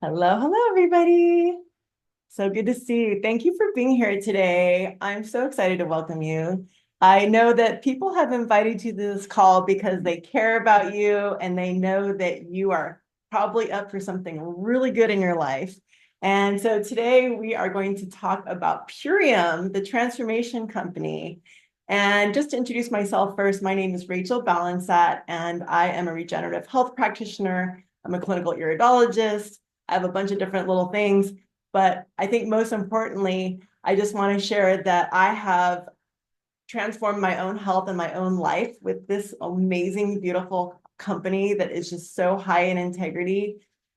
Hello, everybody. So good to see you. Thank you for being here today. I'm so excited to welcome you. I know that people have invited you to this call because they care about you and they know that you are probably up for something really good in your life. And so today we are going to talk about Purium, the transformation company. And just to introduce myself first, my name is Rachel Balansat, and I am a regenerative health practitioner. I'm a clinical iridologist. I have a bunch of different little things, but I think most importantly, I just want to share that I have transformed my own health and my own life with this amazing, beautiful company that is just so high in integrity.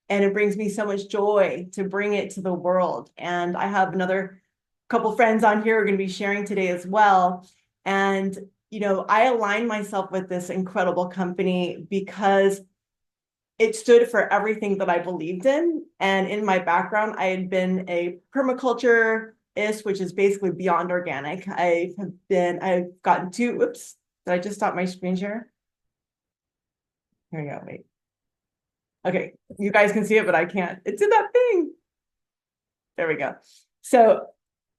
And it brings me so much joy to bring it to the world. And I have another couple friends on here who are going to be sharing today as well. And, I align myself with this incredible company because it stood for everything that I believed in. And in my background, I had been a permaculturist, which is basically beyond organic. I've gotten two, whoops, did I just stop my screen share? Here we go, wait. Okay, you guys can see it, but I can't. It's in that thing. There we go. So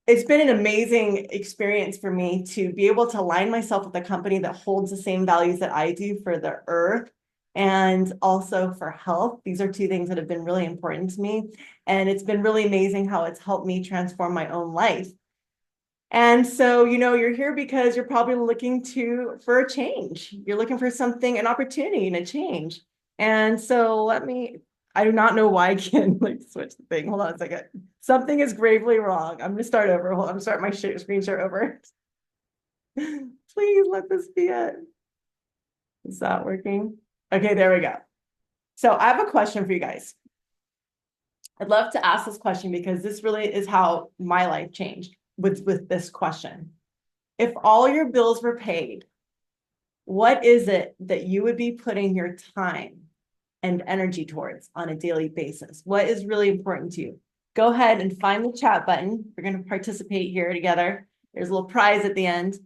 it's been an amazing experience for me to be able to align myself with a company that holds the same values that I do for the earth and also for health. These are two things that have been really important to me. And it's been really amazing how it's helped me transform my own life. And so, you're here because you're probably looking for a change. You're looking for something, an opportunity and a change. And so I do not know why I can't switch the thing. Hold on a second. Something is gravely wrong. I'm gonna start over. Hold on, I'm start my screen share over. Please let this be it. Is that working? Okay, there we go. So I have a question for you guys. I'd love to ask this question because this really is how my life changed with this question. If all your bills were paid, what is it that you would be putting your time and energy towards on a daily basis? What is really important to you? Go ahead and find the chat button. We're going to participate here together. There's a little prize at the end.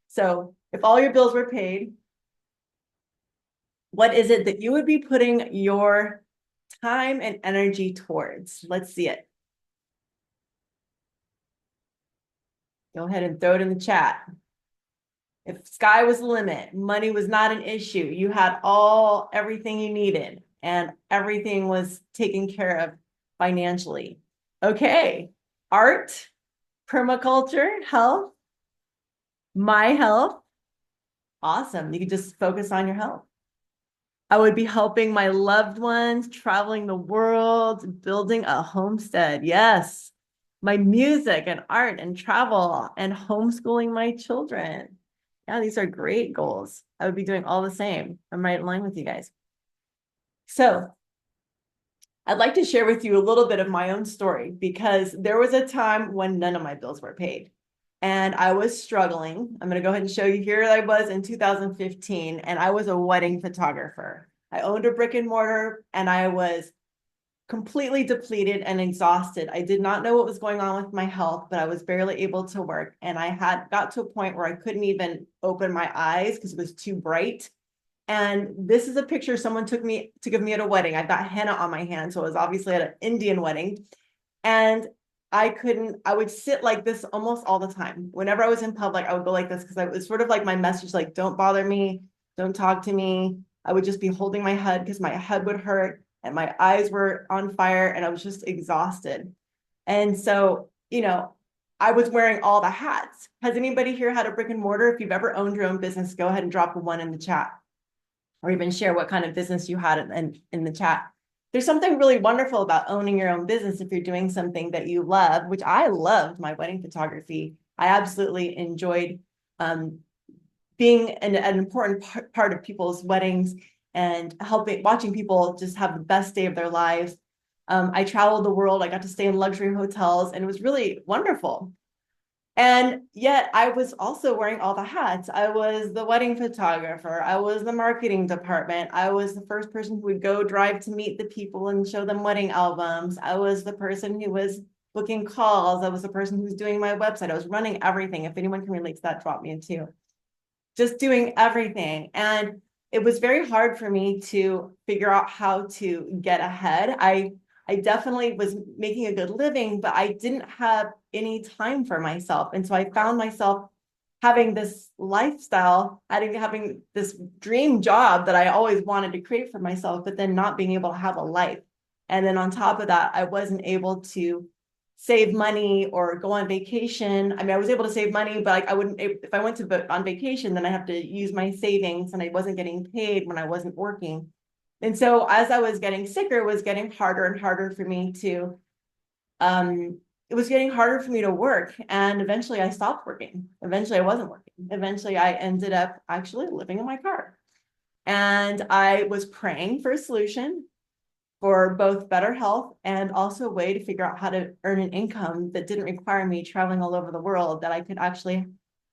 So if all your bills were paid, what is it that you would be putting your time and energy towards? Let's see it. Go ahead and throw it in the chat. If sky was the limit, money was not an issue, you had everything you needed and everything was taken care of financially. Okay, art, permaculture, health, my health. Awesome. You can just focus on your health. I would be helping my loved ones, traveling the world, building a homestead. Yes. My music and art and travel and homeschooling my children. Yeah, these are great goals. I would be doing all the same. I'm right in line with you guys. So I'd like to share with you a little bit of my own story because there was a time when none of my bills were paid and I was struggling. I'm going to go ahead and show you here I was in 2015 and I was a wedding photographer. I owned a brick and mortar and I was completely depleted and exhausted. I did not know what was going on with my health, but I was barely able to work. And I had got to a point where I couldn't even open my eyes because it was too bright. And this is a picture someone took me to give me at a wedding. I've got henna on my hand. So it was obviously at an Indian wedding. And I would sit like this almost all the time. Whenever I was in public, I would go like this because it was sort of like my message, like, don't bother me, don't talk to me. I would just be holding my head because my head would hurt and my eyes were on fire and I was just exhausted. And so, I was wearing all the hats. Has anybody here had a brick and mortar? If you've ever owned your own business, go ahead and drop a one in the chat or even share what kind of business you had in the chat. There's something really wonderful about owning your own business if you're doing something that you love, which I loved my wedding photography. I absolutely enjoyed being an important part of people's weddings and watching people just have the best day of their lives. I traveled the world. I got to stay in luxury hotels and it was really wonderful. And yet I was also wearing all the hats. I was the wedding photographer. I was the marketing department. I was the first person who would go drive to meet the people and show them wedding albums. I was the person who was booking calls. I was the person who was doing my website. I was running everything. If anyone can relate to that, drop me a two. Just doing everything. And it was very hard for me to figure out how to get ahead. I definitely was making a good living, but I didn't have any time for myself. And so I found myself having this lifestyle, having this dream job that I always wanted to create for myself, but then not being able to have a life. And then on top of that, I wasn't able to save money or go on vacation. I mean, I was able to save money, but like I wouldn't, if I went to on vacation, then I have to use my savings, and I wasn't getting paid when I wasn't working. And so as I was getting sicker, it was getting harder and harder for me to, it was getting harder for me to work. And eventually I stopped working. Eventually I wasn't working. Eventually I ended up actually living in my car. And I was praying for a solution for both better health and also a way to figure out how to earn an income that didn't require me traveling all over the world, that I could actually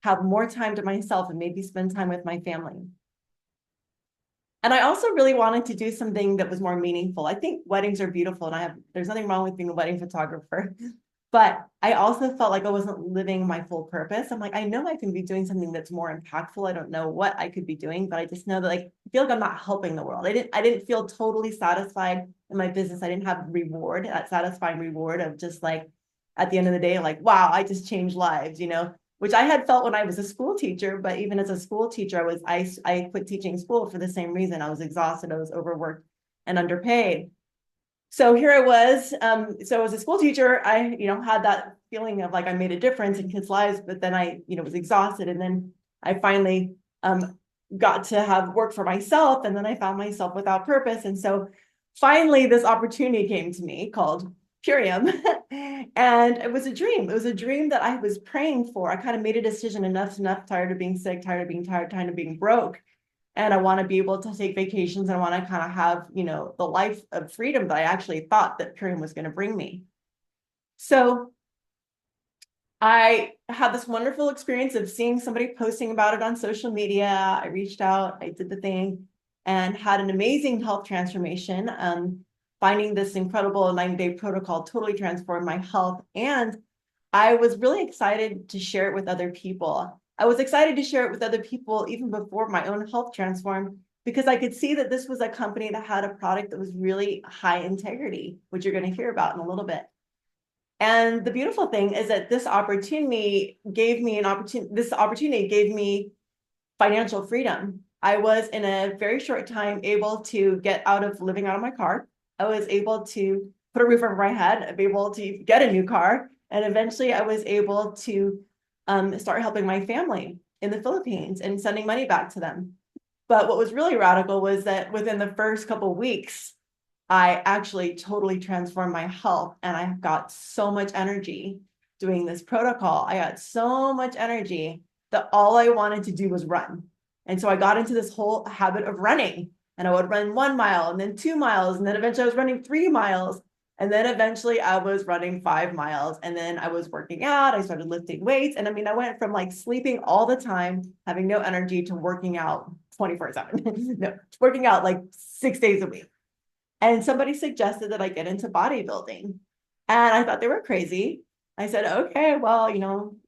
have more time to myself and maybe spend time with my family. And I also really wanted to do something that was more meaningful. I think weddings are beautiful, and there's nothing wrong with being a wedding photographer, but I also felt like I wasn't living my full purpose. I'm like, I know I can be doing something that's more impactful. I don't know what I could be doing, but I just know that, like, I feel like I'm not helping the world. I didn't feel totally satisfied in my business. I didn't have reward, that satisfying reward of just like, at the end of the day, like, wow, I just changed lives, which I had felt when I was a school teacher. But even as a school teacher, I quit teaching school for the same reason. I was exhausted, I was overworked and underpaid. So here I was. So as a school teacher, I, had that feeling of like I made a difference in kids' lives, but then I, was exhausted. And then I finally got to have work for myself. And then I found myself without purpose. And so finally, this opportunity came to me called Purium. And it was a dream. It was a dream that I was praying for. I kind of made a decision: enough, tired of being sick, tired of being tired, tired of being broke. And I want to be able to take vacations. I want to kind of have, the life of freedom that I actually thought that Purium was going to bring me. So I had this wonderful experience of seeing somebody posting about it on social media. I reached out, I did the thing, and had an amazing health transformation. Finding this incredible 90-day protocol totally transformed my health. And I was really excited to share it with other people. I was excited to share it with other people even before my own health transformed, because I could see that this was a company that had a product that was really high integrity, which you're going to hear about in a little bit. And the beautiful thing is that this opportunity gave me financial freedom. I was, in a very short time, able to get out of living out of my car. I was able to put a roof over my head, be able to get a new car. And eventually I was able to start helping my family in the Philippines and sending money back to them. But what was really radical was that within the first couple of weeks, I actually totally transformed my health, and I got so much energy doing this protocol. I got so much energy that all I wanted to do was run. And so I got into this whole habit of running, and I would run 1 mile and then 2 miles. And then eventually I was running 3 miles. And then eventually I was running 5 miles, and then I was working out. I started lifting weights. And I mean, I went from like sleeping all the time, having no energy, to working out 24/7. No, working out like 6 days a week. And somebody suggested that I get into bodybuilding. And I thought they were crazy. I said, okay, well,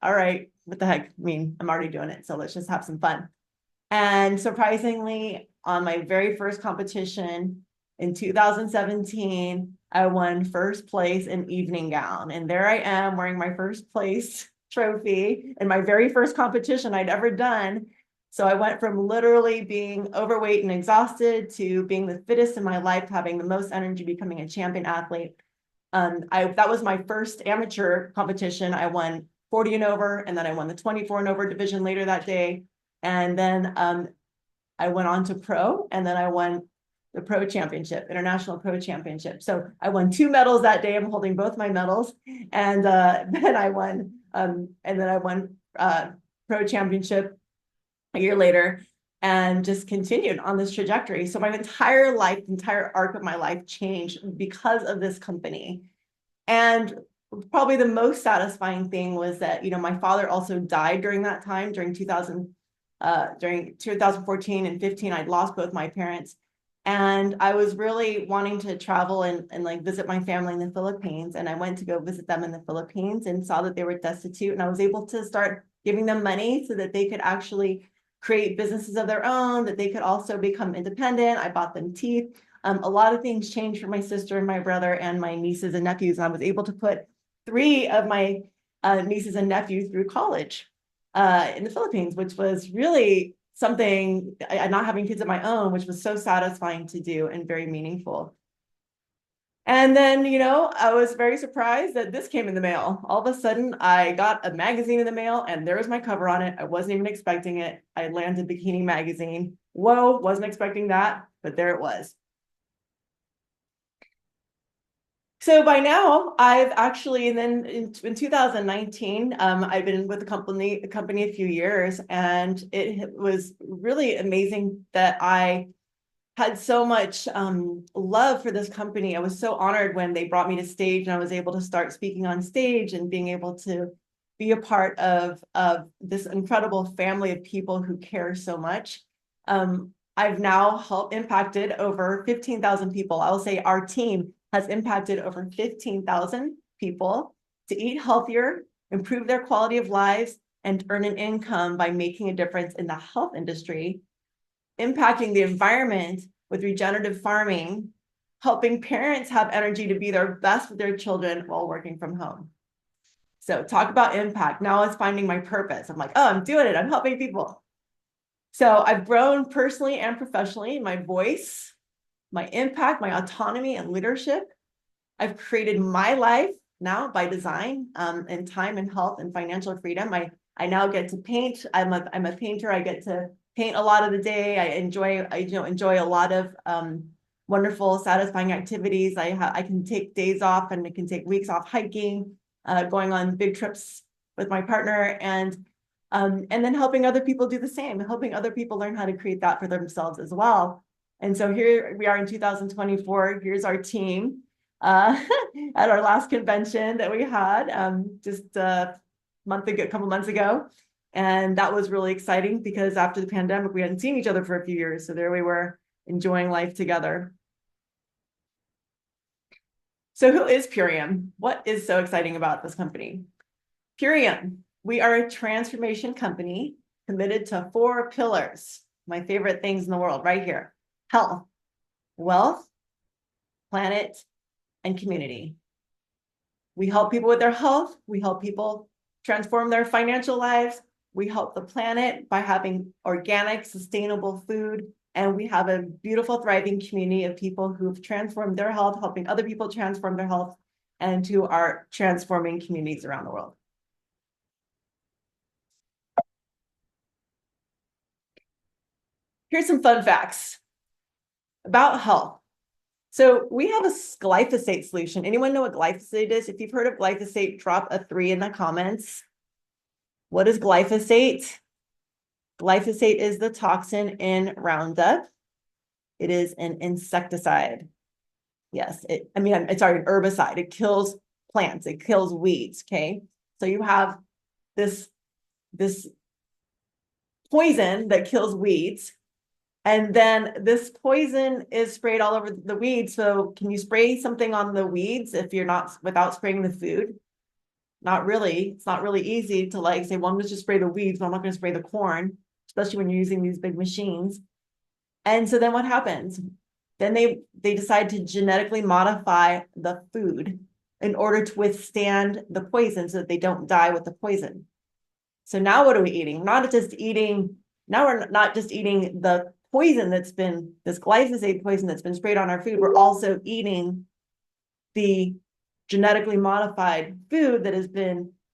all right, what the heck? I mean, I'm already doing it, so let's just have some fun. And surprisingly, on my very first competition in 2017, I won first place in evening gown. And there I am wearing my first place trophy in my very first competition I'd ever done. So I went from literally being overweight and exhausted to being the fittest in my life, having the most energy, becoming a champion athlete. That was my first amateur competition. I won 40 and over, and then I won the 24 and over division later that day. And then I went on to pro, and then I won the pro championship, international pro championship. So I won 2 medals that day. I'm holding both my medals. And then I won, pro championship a year later, and just continued on this trajectory. So my entire arc of my life changed because of this company. And probably the most satisfying thing was that, my father also died during that time, during 2014 and 15. I'd lost both my parents. And I was really wanting to travel and like visit my family in the Philippines. And I went to go visit them in the Philippines and saw that they were destitute. And I was able to start giving them money so that they could actually create businesses of their own, that they could also become independent. I bought them teeth. a lot of things changed for my sister and my brother and my nieces and nephews. And I was able to put 3 of my nieces and nephews through college in the Philippines, which was really something, not having kids of my own, which was so satisfying to do and very meaningful. And then, I was very surprised that this came in the mail. All of a sudden, I got a magazine in the mail and there was my cover on it. I wasn't even expecting it. I landed Bikini Magazine. Whoa, wasn't expecting that, but there it was. So by now, I've actually, and then in 2019, I've been with the company a few years, and it was really amazing that I had so much love for this company. I was so honored when they brought me to stage and I was able to start speaking on stage and being able to be a part of this incredible family of people who care so much. I've now impacted over 15,000 people. I'll say our team has impacted over 15,000 people to eat healthier, improve their quality of lives, and earn an income by making a difference in the health industry, impacting the environment with regenerative farming, helping parents have energy to be their best with their children while working from home. So talk about impact. Now it's finding my purpose. I'm like, oh, I'm doing it. I'm helping people. So I've grown personally and professionally in my voice, my impact, my autonomy and leadership. I've created my life now by design, in time and health and financial freedom. I now get to paint. I'm a painter. I get to paint a lot of the day. I enjoy a lot of wonderful, satisfying activities. I can take days off and I can take weeks off hiking, going on big trips with my partner, and then helping other people do the same, helping other people learn how to create that for themselves as well. And so here we are in 2024. Here's our team at our last convention that we had just a couple months ago. And that was really exciting because after the pandemic, we hadn't seen each other for a few years. So there we were enjoying life together. So who is Purium? What is so exciting about this company? Purium, we are a transformation company committed to 4 pillars. My favorite things in the world right here: health, wealth, planet, and community. We help people with their health. We help people transform their financial lives. We help the planet by having organic, sustainable food. And we have a beautiful, thriving community of people who've transformed their health, helping other people transform their health, and who are transforming communities around the world. Here's some fun facts about health. So we have a glyphosate solution. Anyone know what glyphosate is? If you've heard of glyphosate, drop a 3 in the comments. What is glyphosate? Glyphosate is the toxin in Roundup. It is an insecticide. Yes, an herbicide. It kills plants. It kills weeds, okay? So you have this poison that kills weeds. And then this poison is sprayed all over the weeds. So can you spray something on the weeds if you're not, without spraying the food? Not really. It's not really easy to say, well, I'm just spray the weeds, but I'm not going to spray the corn, especially when you're using these big machines. And so then what happens? Then they decide to genetically modify the food in order to withstand the poison so that they don't die with the poison. So now what are we eating? Now we're not just eating the poison this glyphosate poison that's been sprayed on our food. We're also eating the genetically modified food that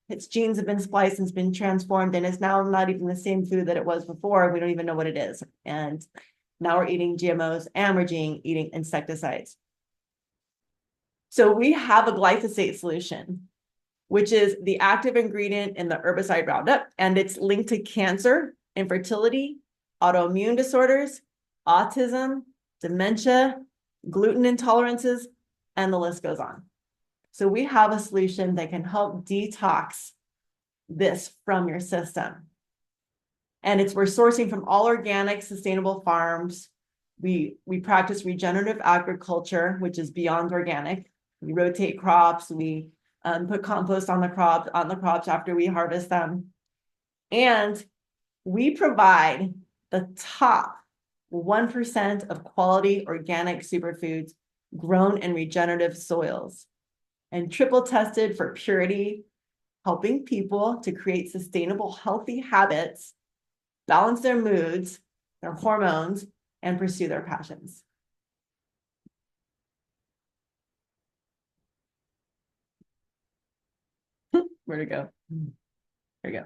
its genes have been spliced and it's been transformed, and it's now not even the same food that it was before. We don't even know what it is. And now we're eating GMOs and we're eating insecticides. So we have a glyphosate solution, which is the active ingredient in the herbicide Roundup, and it's linked to cancer, infertility, autoimmune disorders, autism, dementia, gluten intolerances, and the list goes on. So we have a solution that can help detox this from your system. And we're sourcing from all organic, sustainable farms. We practice regenerative agriculture, which is beyond organic. We rotate crops. We put compost on the crops after we harvest them. And we provide the top 1% of quality organic superfoods grown in regenerative soils, and triple tested for purity, helping people to create sustainable, healthy habits, balance their moods, their hormones, and pursue their passions. Where'd it go? There we go.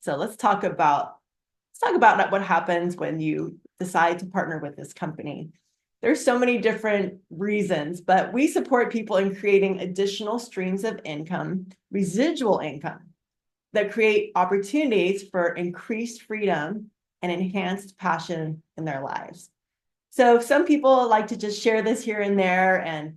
So let's talk about what happens when you decide to partner with this company. There's so many different reasons, but we support people in creating additional streams of income, residual income, that create opportunities for increased freedom and enhanced passion in their lives. So some people like to just share this here and there and,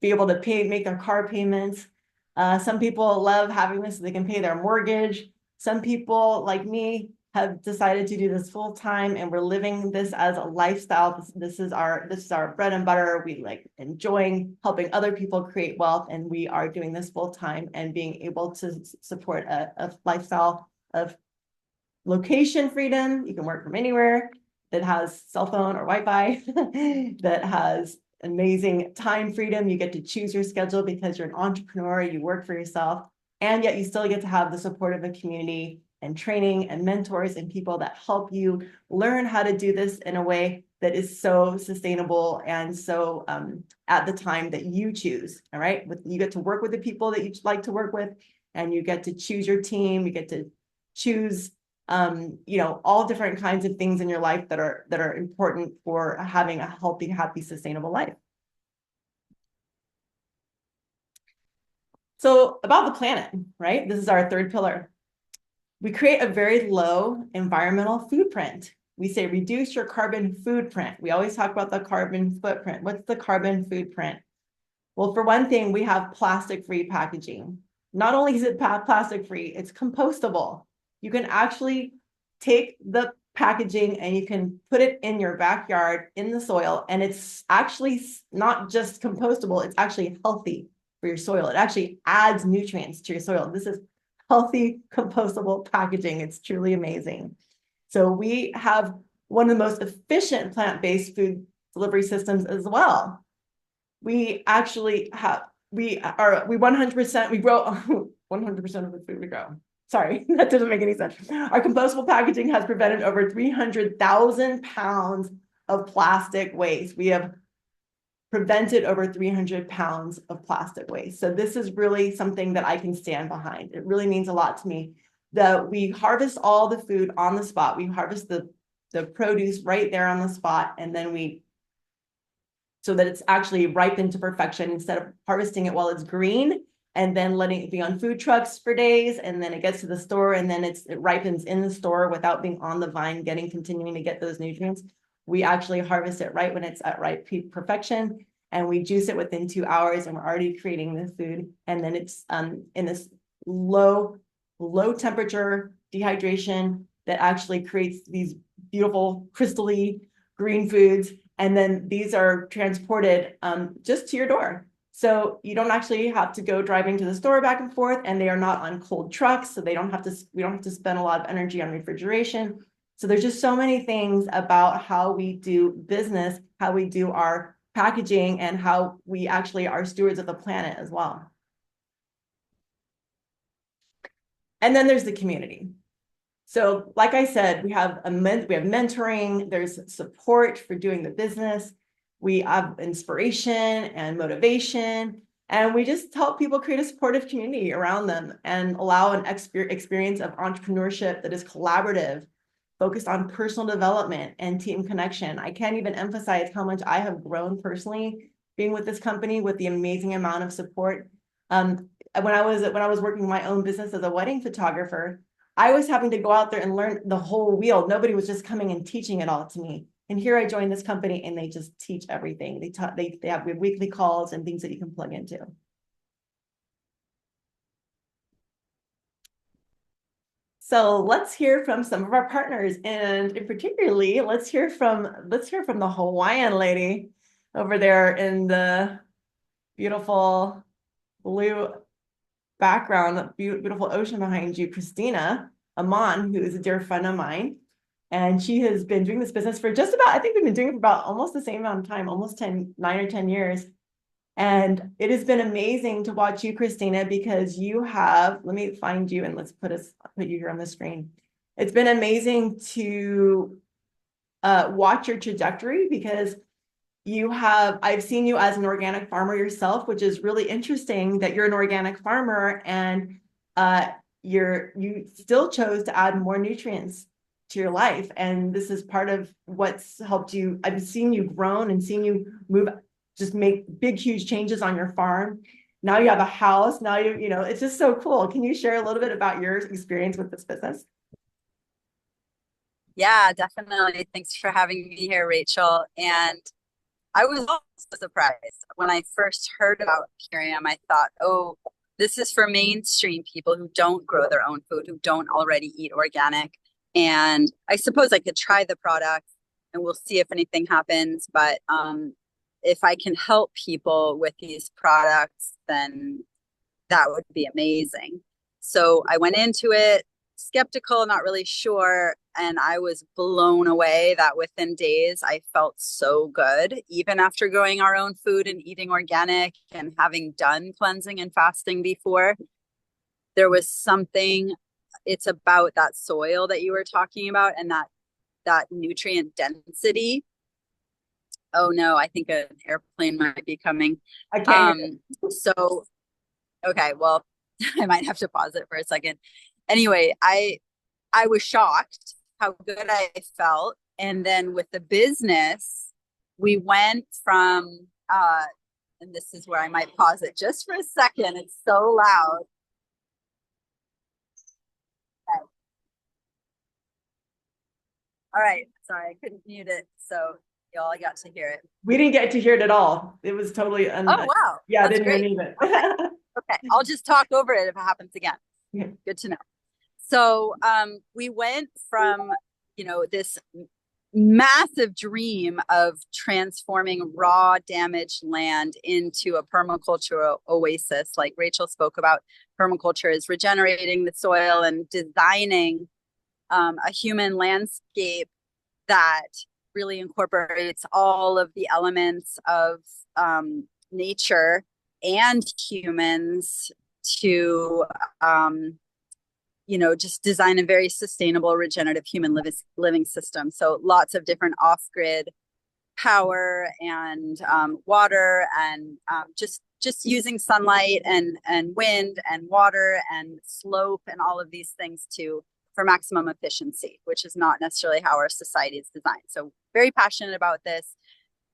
be able to make their car payments. Some people love having this so they can pay their mortgage. Some people, like me, have decided to do this full time, and we're living this as a lifestyle. This is our bread and butter. We like enjoying helping other people create wealth, and we are doing this full time and being able to support a lifestyle of location freedom. You can work from anywhere, that has cell phone or Wi-Fi, that has amazing time freedom. You get to choose your schedule because you're an entrepreneur, you work for yourself, and yet you still get to have the support of a community and training and mentors and people that help you learn how to do this in a way that is so sustainable and so at the time that you choose. All right. You get to work with the people that you like to work with, and you get to choose your team. You get to choose all different kinds of things in your life that are important for having a healthy, happy, sustainable life. So about the planet, right? This is our third pillar. We create a very low environmental footprint. We say reduce your carbon footprint. We always talk about the carbon footprint. What's the carbon footprint? Well, for one thing, we have plastic-free packaging. Not only is it plastic-free, it's compostable. You can actually take the packaging and you can put it in your backyard in the soil, and it's actually not just compostable, it's actually healthy for your soil. It actually adds nutrients to your soil. This is healthy, compostable packaging. It's truly amazing. So we have one of the most efficient plant-based food delivery systems as well. We actually have, we 100%, we grow 100% of the food we grow. Sorry, that doesn't make any sense. Our compostable packaging has prevented over 300,000 pounds of plastic waste. We have prevented over 300 pounds of plastic waste. So this is really something that I can stand behind. It really means a lot to me that we harvest all the food on the spot. We harvest the produce right there on the spot, and then so that it's actually ripened to perfection, instead of harvesting it while it's green and then letting it be on food trucks for days, and then it gets to the store and then it ripens in the store without being on the vine, continuing to get those nutrients. We actually harvest it right when it's at ripe perfection, and we juice it within 2 hours, and we're already creating the food. And then it's in this low temperature dehydration that actually creates these beautiful crystally green foods. And then these are transported just to your door. So you don't actually have to go driving to the store back and forth, and they are not on cold trucks. So we don't have to spend a lot of energy on refrigeration. So there's just so many things about how we do business, how we do our packaging, and how we actually are stewards of the planet as well. And then there's the community. So like I said, we have mentoring, there's support for doing the business. We have inspiration and motivation, and we just help people create a supportive community around them and allow an experience of entrepreneurship that is collaborative, focused on personal development and team connection. I can't even emphasize how much I have grown personally being with this company, with the amazing amount of support. When I was working my own business as a wedding photographer, I was having to go out there and learn the whole wheel. Nobody was just coming and teaching it all to me. And here I joined this company, and they just teach everything. They have weekly calls and things that you can plug into. So let's hear from some of our partners, and in particularly, let's hear from the Hawaiian lady over there in the beautiful blue background, beautiful ocean behind you, Kristina Amon, who is a dear friend of mine. And she has been doing this business for just about, I think we've been doing it for about almost the same amount of time, almost 9 or 10 years. And it has been amazing to watch you, Kristina, because you have, let me find you and let's put you here on the screen. It's been amazing to watch your trajectory, because I've seen you as an organic farmer yourself, which is really interesting that you're an organic farmer, and you still chose to add more nutrients to your life. And this is part of what's helped you. I've seen you grown and seen you move, just make big, huge changes on your farm. Now you have a house. Now it's just so cool. Can you share a little bit about your experience with this business? Yeah, definitely. Thanks for having me here, Rachel. And I was also surprised when I first heard about Purium. I thought, oh, this is for mainstream people who don't grow their own food, who don't already eat organic. And I suppose I could try the product and we'll see if anything happens. But if I can help people with these products, then that would be amazing. So I went into it skeptical, not really sure. And I was blown away that within days I felt so good, even after growing our own food and eating organic and having done cleansing and fasting before. There was something, it's about that soil that you were talking about and that nutrient density. Oh no, I think an airplane might be coming. I can't. So okay, well, I might have to pause it for a second. Anyway, I was shocked how good I felt. And then with the business, we went from and this is where I might pause it just for a second. It's so loud. Okay. All right. Sorry, I couldn't mute it. So y'all got to hear it. We didn't get to hear it at all. It was totally Oh wow. yeah, I That's didn't great. even need Okay. it. Okay. I'll just talk over it if it happens again. Yeah. Good to know. So we went from, this massive dream of transforming raw, damaged land into a permaculture oasis. Like Rachel spoke about, permaculture is regenerating the soil and designing a human landscape that really incorporates all of the elements of nature and humans to just design a very sustainable, regenerative human living system. So lots of different off-grid power and water and just using sunlight and wind and water and slope and all of these things for maximum efficiency, which is not necessarily how our society is designed. So very passionate about this,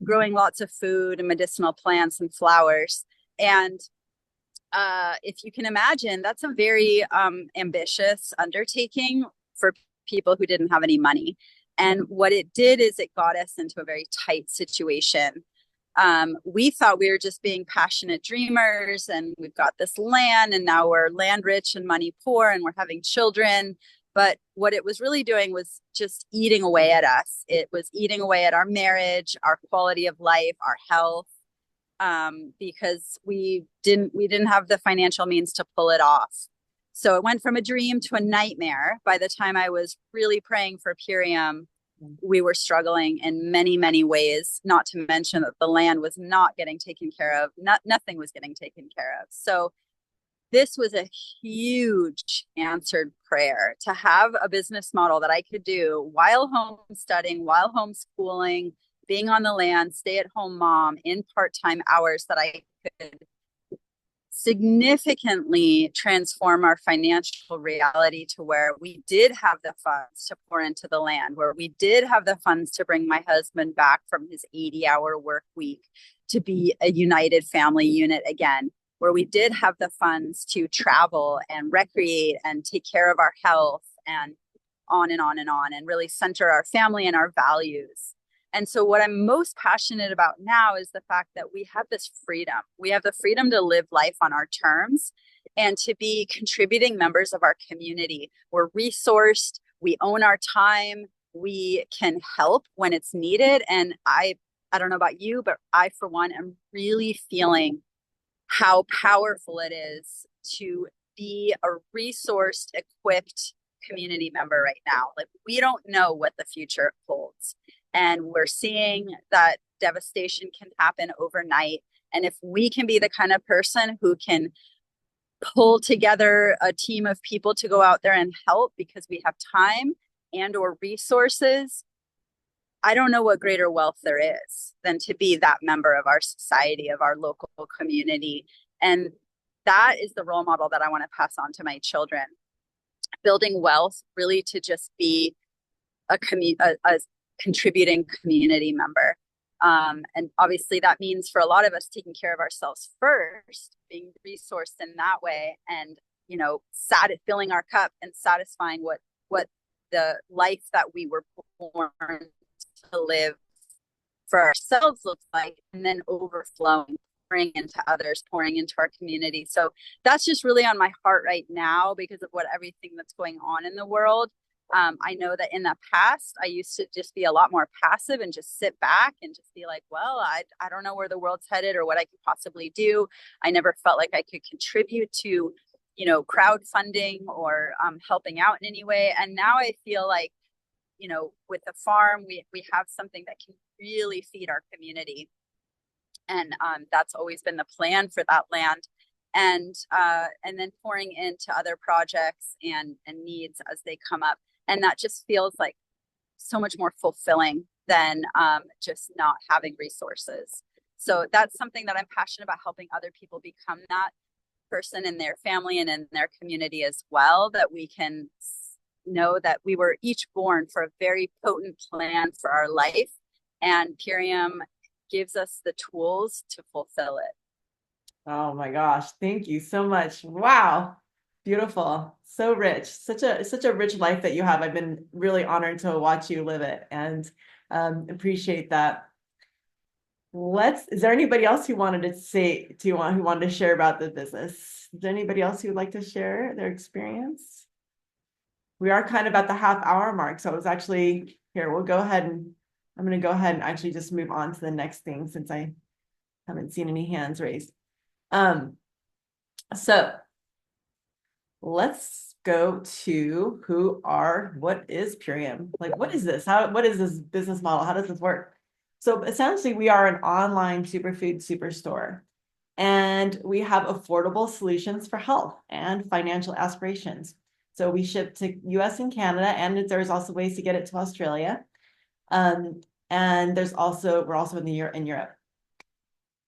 growing lots of food and medicinal plants and flowers. And if you can imagine, that's a very ambitious undertaking for people who didn't have any money. And what it did is it got us into a very tight situation. We thought we were just being passionate dreamers and we've got this land and now we're land rich and money poor and we're having children. But what it was really doing was just eating away at us. It was eating away at our marriage, our quality of life, our health. Because we didn't have the financial means to pull it off. So it went from a dream to a nightmare. By the time I was really praying for Purium, we were struggling in many, many ways, not to mention that the land was not getting taken care of. Nothing was getting taken care of. So this was a huge answered prayer to have a business model that I could do while homesteading, while homeschooling, being on the land, stay-at-home mom in part-time hours, that I could significantly transform our financial reality to where we did have the funds to pour into the land, where we did have the funds to bring my husband back from his 80-hour work week to be a united family unit again, where we did have the funds to travel and recreate and take care of our health and on and on and on, and really center our family and our values. And so what I'm most passionate about now is the fact that we have this freedom. We have the freedom to live life on our terms and to be contributing members of our community. We're resourced, we own our time, we can help when it's needed. And I don't know about you, but I, for one, am really feeling how powerful it is to be a resourced, equipped community member right now. Like, we don't know what the future holds. And we're seeing that devastation can happen overnight. And if we can be the kind of person who can pull together a team of people to go out there and help because we have time and or resources, I don't know what greater wealth there is than to be that member of our society, of our local community. And that is the role model that I want to pass on to my children. Building wealth really to just be a contributing community member. And obviously that means for a lot of us taking care of ourselves first, being resourced in that way, and, you know, filling our cup and satisfying what the life that we were born to live for ourselves looks like, and then overflowing, pouring into others, pouring into our community. So that's just really on my heart right now because of everything that's going on in the world. I know that in the past, I used to just be a lot more passive and just sit back and just be like, well, I don't know where the world's headed or what I could possibly do. I never felt like I could contribute to, you know, crowdfunding or helping out in any way. And now I feel like, you know, with the farm, we have something that can really feed our community. And that's always been the plan for that land. And then pouring into other projects and needs as they come up. And that just feels like so much more fulfilling than just not having resources. So that's something that I'm passionate about, helping other people become that person in their family and in their community as well, that we can know that we were each born for a very potent plan for our life. And Purium gives us the tools to fulfill it. Oh my gosh, thank you so much. Wow. Beautiful. So rich. Such a rich life that you have. I've been really honored to watch you live it and appreciate that. Is there anybody else who wanted who wanted to share about the business? Is there anybody else who would like to share their experience? We are kind of at the half-hour mark, so I was actually here. I'm going to go ahead and actually just move on to the next thing since I haven't seen any hands raised. So let's go to what is Purium? Like, what is this? What is this business model? How does this work? So essentially we are an online superfood superstore, and we have affordable solutions for health and financial aspirations. So we ship to US and Canada, and there's also ways to get it to Australia. And we're also in Europe.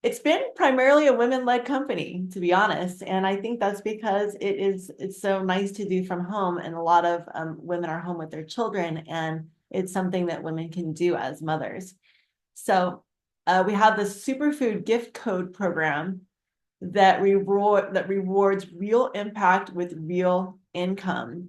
It's been primarily a women-led company, to be honest. And I think that's because it's so nice to do from home. And a lot of women are home with their children, and it's something that women can do as mothers. So we have the superfood gift code program that rewards real impact with real income.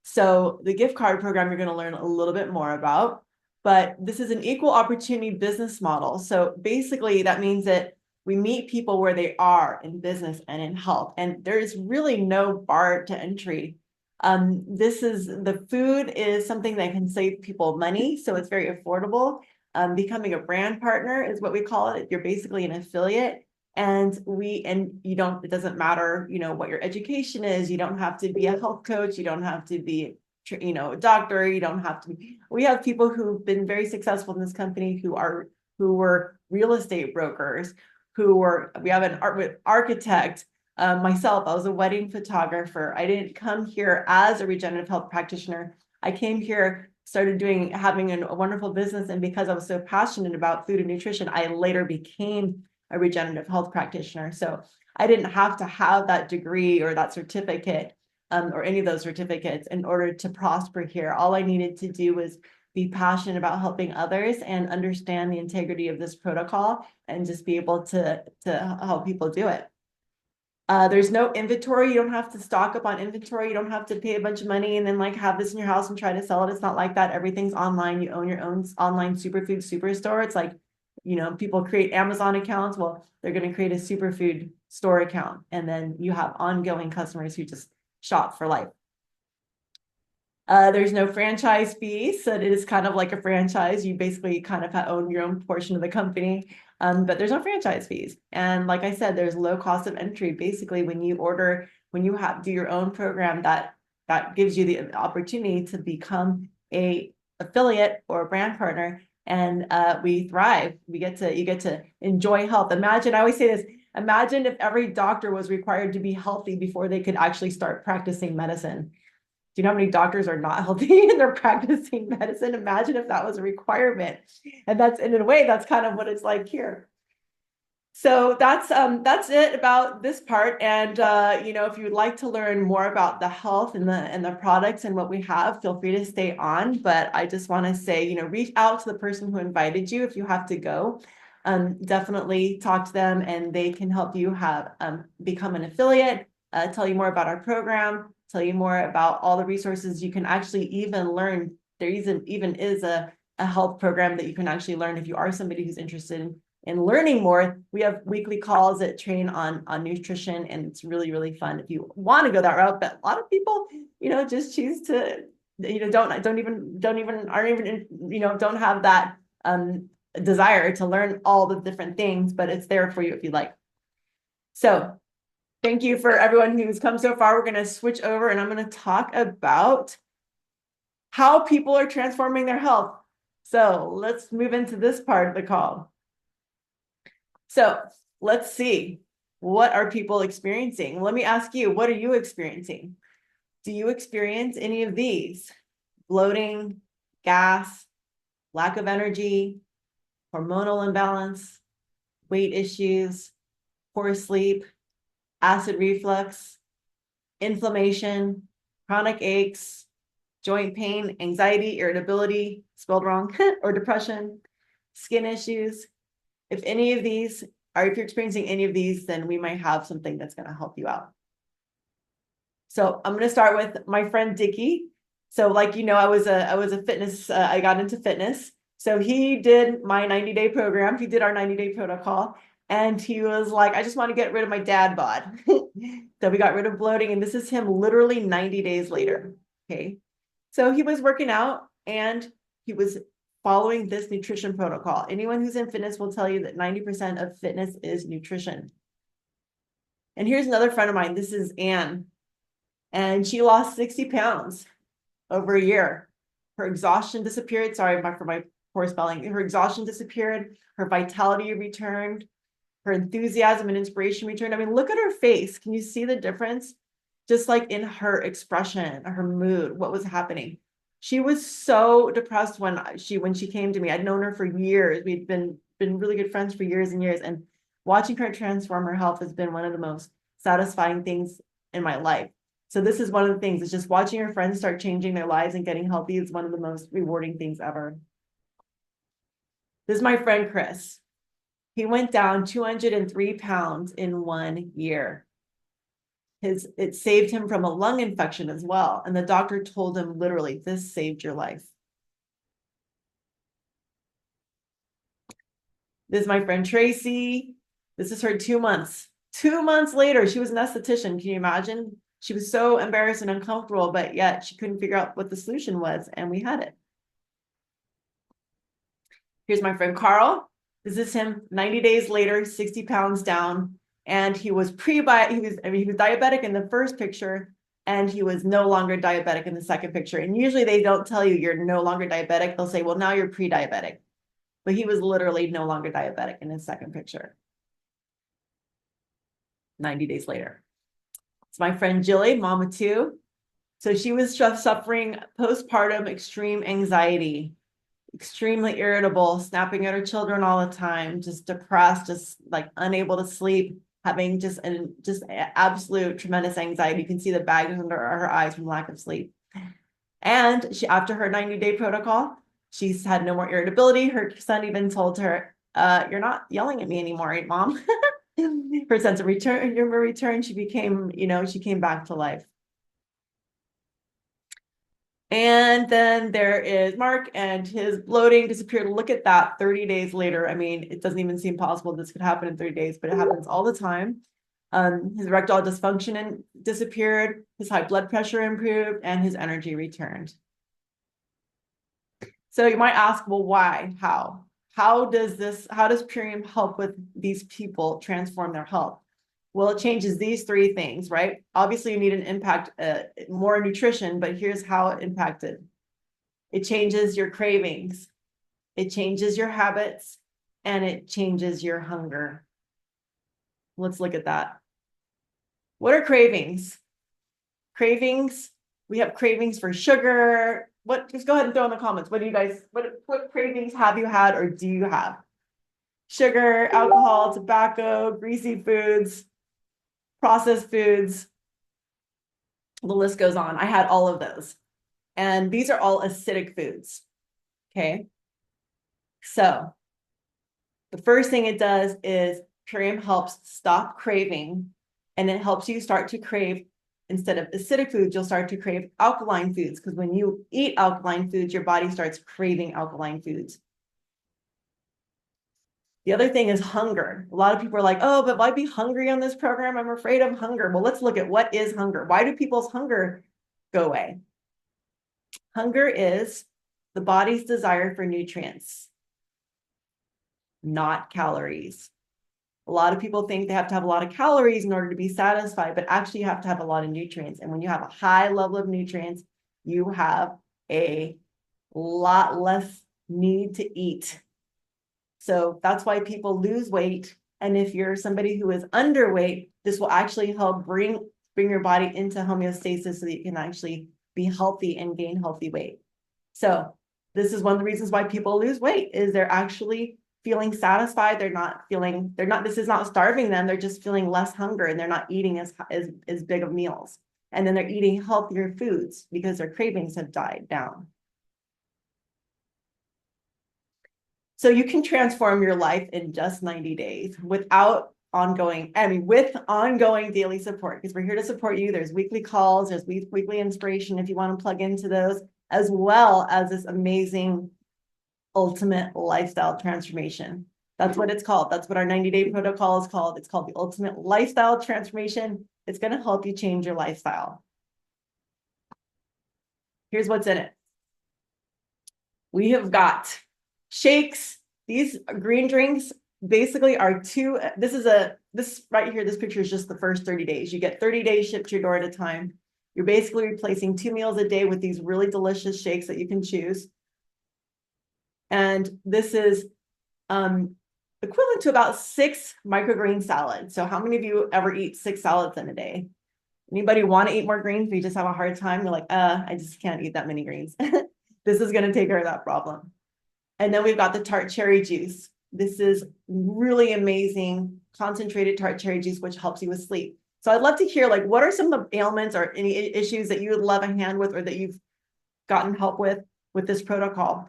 So the gift card program you're going to learn a little bit more about, but this is an equal opportunity business model. So basically that means that we meet people where they are in business and in health, and there is really no bar to entry. The food is something that can save people money, so it's very affordable. Becoming a brand partner is what we call it. You're basically an affiliate. It doesn't matter, what your education is. You don't have to be a health coach. You don't have to be, a doctor. You don't have to. We have people who've been very successful in this company who were real estate brokers, we have an architect. Myself, I was a wedding photographer. I didn't come here as a regenerative health practitioner. I came here, started having a wonderful business. And because I was so passionate about food and nutrition, I later became a regenerative health practitioner. So I didn't have to have that degree or that certificate or any of those certificates in order to prosper here. All I needed to do was be passionate about helping others and understand the integrity of this protocol and just be able to help people do it. There's no inventory. You don't have to stock up on inventory. You don't have to pay a bunch of money and then have this in your house and try to sell it. It's not like that. Everything's online. You own your own online superfood superstore. It's like, people create Amazon accounts. Well, they're going to create a superfood store account. And then you have ongoing customers who just shop for life. There's no franchise fees. So it is kind of like a franchise. You basically kind of own your own portion of the company. But there's no franchise fees. And like I said, there's low cost of entry. Basically, when you do your own program, that that gives you the opportunity to become a affiliate or a brand partner, and we thrive. You get to enjoy health. Imagine, I always say this, imagine if every doctor was required to be healthy before they could actually start practicing medicine. Do you know how many doctors are not healthy and they're practicing medicine? Imagine if that was a requirement. And that's, in a way, that's kind of what it's like here. So that's it about this part. And you know, if you would like to learn more about the health and the products and what we have, feel free to stay on. But I just want to say, you know, reach out to the person who invited you if you have to go. Definitely talk to them, and they can help you have become an affiliate, tell you more about our program, tell you more about all the resources. You can actually even learn, there even is a health program that you can actually learn if you are somebody who's interested in learning more. We have weekly calls that train on nutrition, and it's really, really fun if you want to go that route. But a lot of people, you know, just choose to, you know, don't even aren't even, you know, don't have that desire to learn all the different things, but it's there for you if you like. So thank you for everyone who's come so far. We're going to switch over, and I'm going to talk about how people are transforming their health. So let's move into this part of the call. So let's see, what are people experiencing? Let me ask you, what are you experiencing? Do you experience any of these? Bloating, gas, lack of energy, hormonal imbalance, weight issues, poor sleep, acid reflux, inflammation, chronic aches, joint pain, anxiety, irritability, spelled wrong, or depression, skin issues? If any of these, or if you're experiencing any of these, then we might have something that's going to help you out. So I'm going to start with my friend Dickie. So, like, you know, I was a fitness, I got into fitness. So he did my 90-day program. He did our 90-day protocol. And he was like, I just want to get rid of my dad bod. So we got rid of bloating. And this is him literally 90 days later. Okay. So he was working out, and he was following this nutrition protocol. Anyone who's in fitness will tell you that 90% of fitness is nutrition. And here's another friend of mine. This is Anne. And she lost 60 pounds over a year. Her exhaustion disappeared. Sorry for my poor spelling. Her exhaustion disappeared. Her vitality returned. Her enthusiasm and inspiration returned. I mean, look at her face. Can you see the difference? Just like in her expression, her mood, what was happening. She was so depressed when she came to me. I'd known her for years. We'd been really good friends for years and years. And watching her transform her health has been one of the most satisfying things in my life. So this is one of the things, it's just watching your friends start changing their lives and getting healthy is one of the most rewarding things ever. This is my friend Chris. He went down 203 pounds in 1 year. It saved him from a lung infection as well. And the doctor told him literally, this saved your life. This is my friend Tracy. This is her 2 months. 2 months later, she was an esthetician. Can you imagine? She was so embarrassed and uncomfortable, but yet she couldn't figure out what the solution was, and we had it. Here's my friend Carl. This is him 90 days later, 60 pounds down, and he was diabetic in the first picture, and he was no longer diabetic in the second picture. And usually they don't tell you you're no longer diabetic. They'll say, well, now you're pre-diabetic. But he was literally no longer diabetic in his second picture. 90 days later. It's my friend Jilly, mama too. So she was just suffering postpartum extreme anxiety, extremely irritable, snapping at her children all the time, just depressed, just like unable to sleep, having just absolute tremendous anxiety. You can see the bags under her eyes from lack of sleep. And she, after her 90-day protocol, she's had no more irritability. Her son even told her, you're not yelling at me anymore, right, Mom? Her sense of humor returned. She became, she came back to life. And then there is Mark, and his bloating disappeared. Look at that 30 days later. I mean, it doesn't even seem possible this could happen in 30 days, but it happens all the time. His erectile dysfunction disappeared, his high blood pressure improved, and his energy returned. So you might ask, well, why? How does Purium help with these people transform their health? Well, it changes these three things, right? Obviously, you need an impact, more nutrition, but here's how it impacted. It changes your cravings, it changes your habits, and it changes your hunger. Let's look at that. What are cravings? Cravings, we have cravings for sugar. What, just go ahead and throw in the comments. What do you guys, what cravings have you had or do you have? Sugar, alcohol, tobacco, greasy foods, processed foods. The list goes on. I had all of those. And these are all acidic foods. Okay. So the first thing it does is Purium helps stop craving, and it helps you start to crave, instead of acidic foods, you'll start to crave alkaline foods, because when you eat alkaline foods, your body starts craving alkaline foods. The other thing is hunger. A lot of people are like, oh, but why be hungry on this program? I'm afraid of hunger. Well, let's look at what is hunger. Why do people's hunger go away? Hunger is the body's desire for nutrients, not calories. A lot of people think they have to have a lot of calories in order to be satisfied, but actually you have to have a lot of nutrients. And when you have a high level of nutrients, you have a lot less need to eat. So that's why people lose weight. And if you're somebody who is underweight, this will actually help bring your body into homeostasis so that you can actually be healthy and gain healthy weight. So this is one of the reasons why people lose weight, is they're actually feeling satisfied. This is not starving them. They're just feeling less hunger, and they're not eating as big of meals. And then they're eating healthier foods because their cravings have died down. So you can transform your life in just 90 days with ongoing daily support, because we're here to support you. There's weekly calls, there's weekly inspiration if you want to plug into those, as well as this amazing ultimate lifestyle transformation. That's what it's called. That's what our 90-day protocol is called. It's called the ultimate lifestyle transformation. It's going to help you change your lifestyle. Here's what's in it. We have got shakes. These green drinks basically are this right here, this picture is just the first 30 days. You get 30 days shipped to your door at a time. You're basically replacing 2 meals a day with these really delicious shakes that you can choose. And this is equivalent to about 6 microgreen salads. So how many of you ever eat 6 salads in a day? Anybody want to eat more greens, but you just have a hard time? You're like, I just can't eat that many greens. This is going to take care of that problem. And then we've got the tart cherry juice. This is really amazing concentrated tart cherry juice, which helps you with sleep. So I'd love to hear, like, what are some of the ailments or any issues that you would love a hand with, or that you've gotten help with this protocol?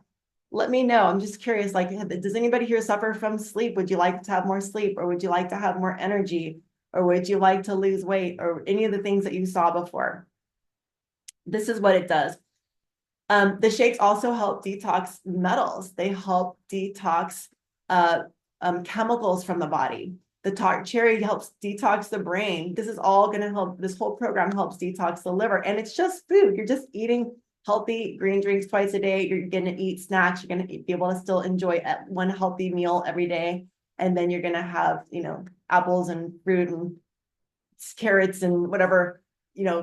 Let me know. I'm just curious, like, does anybody here suffer from sleep? Would you like to have more sleep, or would you like to have more energy, or would you like to lose weight, or any of the things that you saw before? This is what it does. The shakes also help detox metals. They help detox chemicals from the body. The tart cherry helps detox the brain. This is all going to help. This whole program helps detox the liver. And it's just food. You're just eating healthy green drinks twice a day. You're going to eat snacks. You're going to be able to still enjoy one healthy meal every day. And then you're going to have, apples and fruit and carrots and whatever,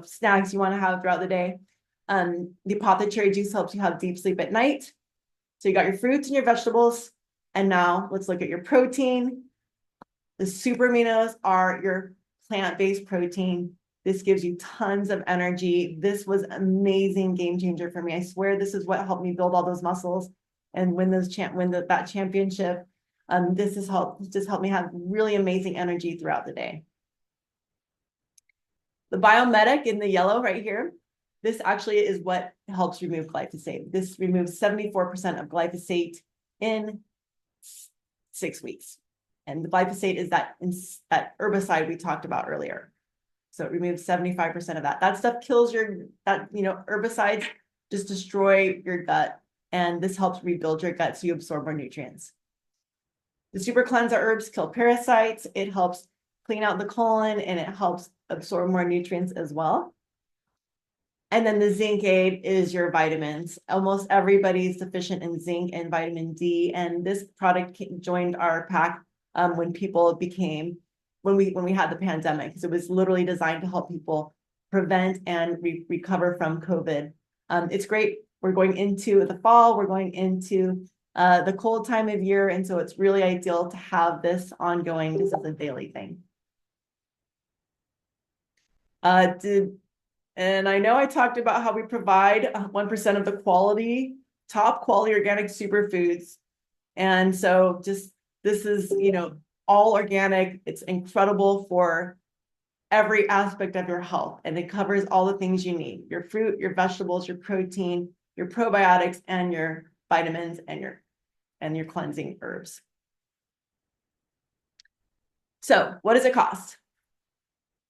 snacks you want to have throughout the day. The apothecary juice helps you have deep sleep at night. So you got your fruits and your vegetables. And now let's look at your protein. The super aminos are your plant-based protein. This gives you tons of energy. This was an amazing game changer for me. I swear this is what helped me build all those muscles and win that championship. This has helped me have really amazing energy throughout the day. The Biomedic in the yellow right here, this actually is what helps remove glyphosate. This removes 74% of glyphosate in 6 weeks. And the glyphosate is that herbicide we talked about earlier. So it removes 75% of that. That stuff kills herbicides just destroy your gut. And this helps rebuild your gut so you absorb more nutrients. The super cleanser herbs kill parasites. It helps clean out the colon, and it helps absorb more nutrients as well. And then the zinc aid is your vitamins. Almost everybody's deficient in zinc and vitamin D. And this product joined our pack when people became when we had the pandemic, because it was literally designed to help people prevent and recover from COVID. It's great. We're going into the fall, we're going into the cold time of year, and so it's really ideal to have this ongoing just as a daily thing. And I know I talked about how we provide 1% of the top quality organic superfoods. And so just, this is, all organic. It's incredible for every aspect of your health. And it covers all the things you need: your fruit, your vegetables, your protein, your probiotics, and your vitamins, and your cleansing herbs. So what does it cost?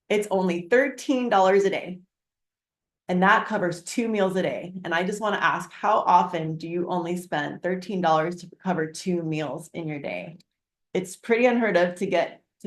It's only $13 a day. And that covers 2 meals a day. And I just want to ask, how often do you only spend $13 to cover 2 meals in your day? It's pretty unheard of to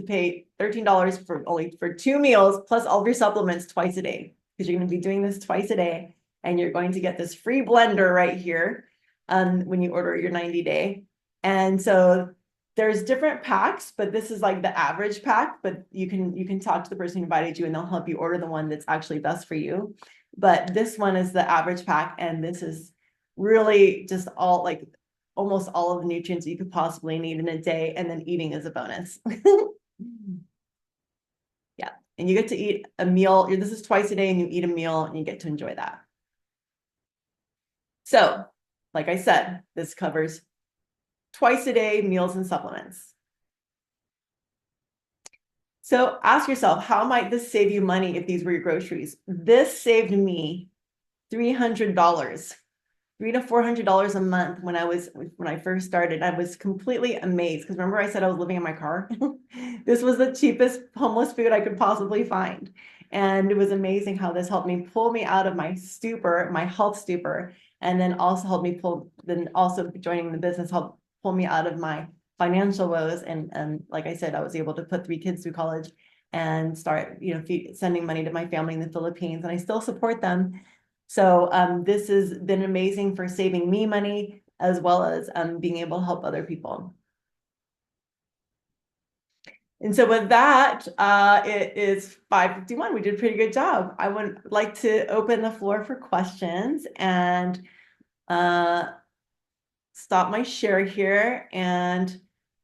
pay $13 for 2 meals plus all of your supplements twice a day, because you're going to be doing this twice a day, and you're going to get this free blender right here when you order your 90-day. And so there's different packs, but this is like the average pack, but you can talk to the person who invited you and they'll help you order the one that's actually best for you. But this one is the average pack, and this is really just almost all of the nutrients you could possibly need in a day, and then eating is a bonus. Yeah, and you get to eat a meal. This is twice a day, and you eat a meal, and you get to enjoy that. So, like I said, this covers twice a day meals and supplements. So ask yourself, how might this save you money if these were your groceries? This saved me $300, $300 to $400 a month when I first started. I was completely amazed, because remember I said I was living in my car? This was the cheapest homeless food I could possibly find. And it was amazing how this helped me pull me out of my stupor, my health stupor, and then also helped me also joining the business helped pull me out of my financial woes. And like I said, I was able to put 3 kids through college and start, sending money to my family in the Philippines, and I still support them. So this has been amazing for saving me money, as well as being able to help other people. And so with that, it is 5:51. We did a pretty good job. I would like to open the floor for questions and stop my share here. And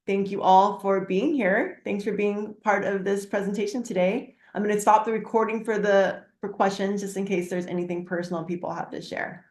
thank you all for being here. Thanks for being part of this presentation today. I'm going to stop the recording for questions, just in case there's anything personal people have to share.